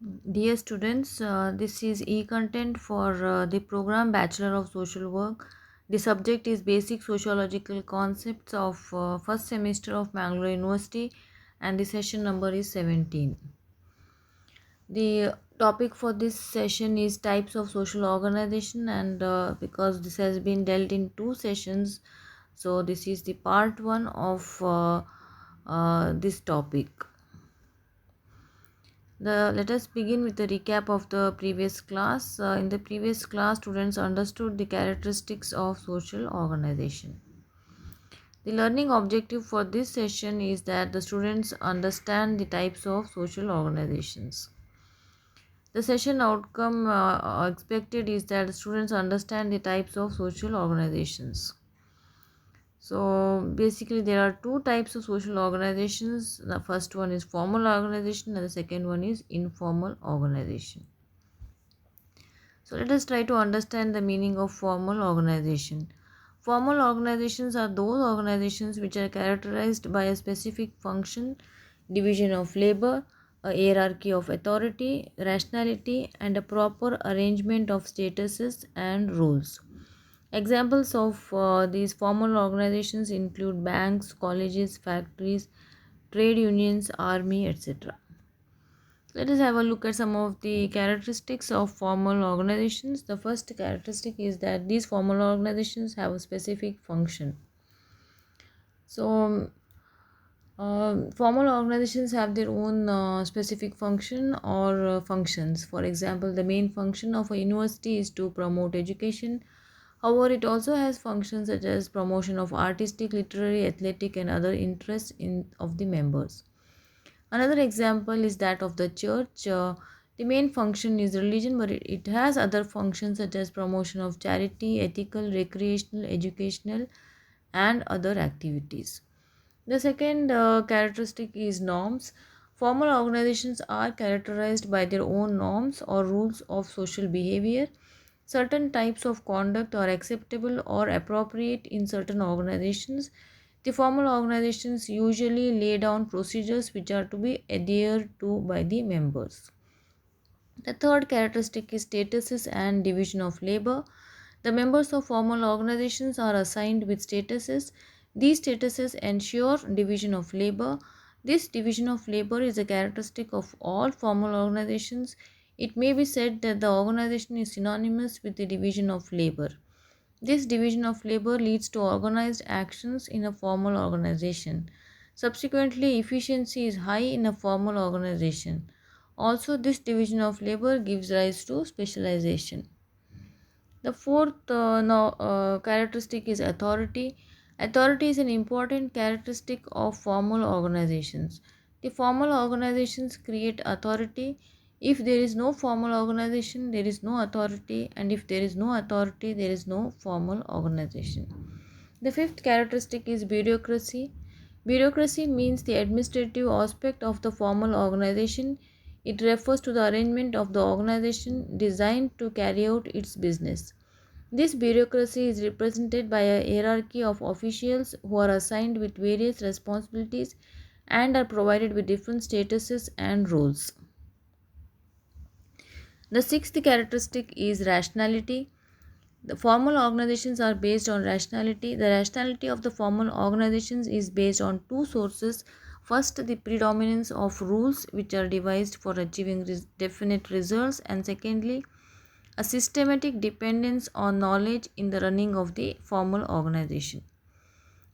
Dear students, this is e-content for the program Bachelor of Social Work. The subject is Basic Sociological Concepts of first semester of Mangalore University, and the session number is 17. The topic for this session is types of social organization, and because this has been dealt in two sessions, so this is the part 1 of this topic. Let us begin with the recap of the previous class. In the previous class, students understood the characteristics of social organization. The learning objective for this session is that the students understand the types of social organizations. The session outcome expected is that the students understand the types of social organizations. So basically there are two types of social organizations. The first one is formal organization and the second one is informal organization. So let us try to understand the meaning of formal organization. Formal organizations are those organizations which are characterized by a specific function, division of labor, a hierarchy of authority, rationality, and a proper arrangement of statuses and rules. Examples of these formal organizations include banks, colleges, factories, trade unions, army, etc. Let us have a look at some of the characteristics of formal organizations. The first characteristic is that these formal organizations have a specific function. So, formal organizations have their own specific function or functions. For example, the main function of a university is to promote education. However, it also has functions such as promotion of artistic, literary, athletic, and other interests of the members. Another example is that of the church. The main function is religion, but it has other functions such as promotion of charity, ethical, recreational, educational, and other activities. The second characteristic is norms. Formal organizations are characterized by their own norms or rules of social behavior. Certain types of conduct are acceptable or appropriate in certain organizations. The formal organizations usually lay down procedures which are to be adhered to by the members. The third characteristic is statuses and division of labor. The members of formal organizations are assigned with statuses. These statuses ensure division of labor. This division of labor is a characteristic of all formal organizations. It may be said that the organization is synonymous with the division of labor. This division of labor leads to organized actions in a formal organization. Subsequently, efficiency is high in a formal organization. Also, this division of labor gives rise to specialization. The fourth characteristic is authority. Authority is an important characteristic of formal organizations. The formal organizations create authority. If there is no formal organization, there is no authority, and if there is no authority, there is no formal organization. The fifth characteristic is bureaucracy. Bureaucracy means the administrative aspect of the formal organization. It refers to the arrangement of the organization designed to carry out its business. This bureaucracy is represented by a hierarchy of officials who are assigned with various responsibilities and are provided with different statuses and roles. The sixth characteristic is rationality. The formal organizations are based on rationality. The rationality of the formal organizations is based on two sources. First, the predominance of rules which are devised for achieving definite results, and secondly, a systematic dependence on knowledge in the running of the formal organization.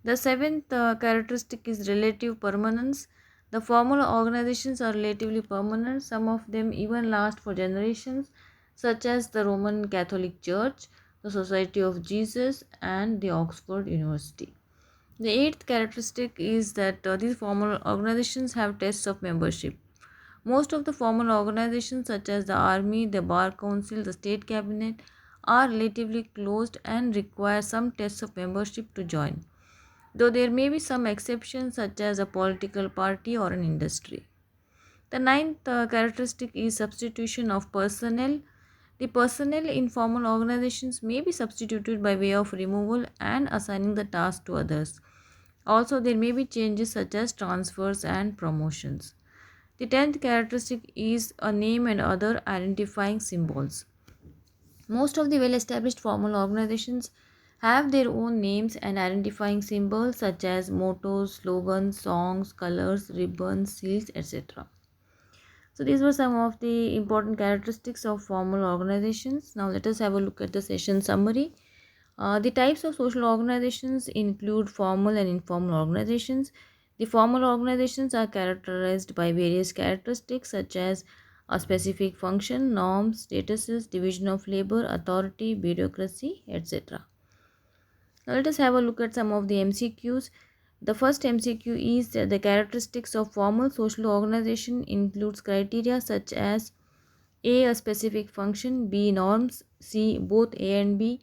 The seventh characteristic is relative permanence. The formal organizations are relatively permanent. Some of them even last for generations, such as the Roman Catholic Church, the Society of Jesus, and the Oxford University. The eighth characteristic is that these formal organizations have tests of membership. Most of the formal organizations, such as the Army, the Bar Council, the State Cabinet, are relatively closed and require some tests of membership to join, though there may be some exceptions, such as a political party or an industry. The ninth characteristic is substitution of personnel. The personnel in formal organizations may be substituted by way of removal and assigning the task to others. Also, there may be changes such as transfers and promotions. The 10th characteristic is a name and other identifying symbols. Most of the well established formal organizations have their own names and identifying symbols such as mottos, slogans, songs, colors, ribbons, seals, etc. So, these were some of the important characteristics of formal organizations. Now, let us have a look at the session summary. The types of social organizations include formal and informal organizations. The formal organizations are characterized by various characteristics such as a specific function, norms, statuses, division of labor, authority, bureaucracy, etc. Now let us have a look at some of the MCQs. The first MCQ is that the characteristics of formal social organization includes criteria such as a specific function, B, norms, C, both A and B,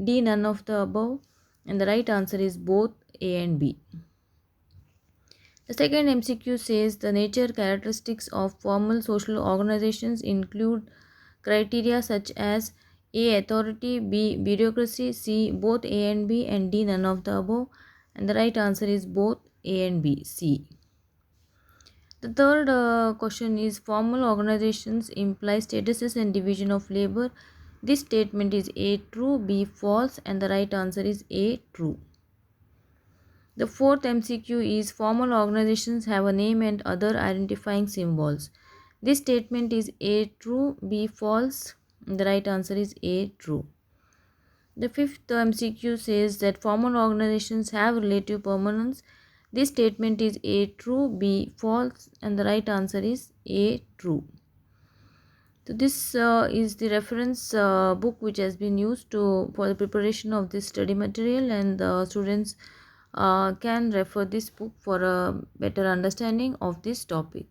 D, none of the above, and the right answer is both A and B. The second MCQ says the nature characteristics of formal social organizations include criteria such as A, authority, B, bureaucracy, C, both A and B, and D, none of the above, and the right answer is both A and B, C. The third question is formal organizations imply statuses and division of labor. This statement is A, true, B, false, and the right answer is A, true. The fourth MCQ is formal organizations have a name and other identifying symbols. This statement is A, true, B, false. The right answer is A, true. The fifth MCQ says that formal organizations have relative permanence. This statement is A, true, B, false, and the right answer is A, true. So this is the reference book which has been used for the preparation of this study material, and the students can refer this book for a better understanding of this topic.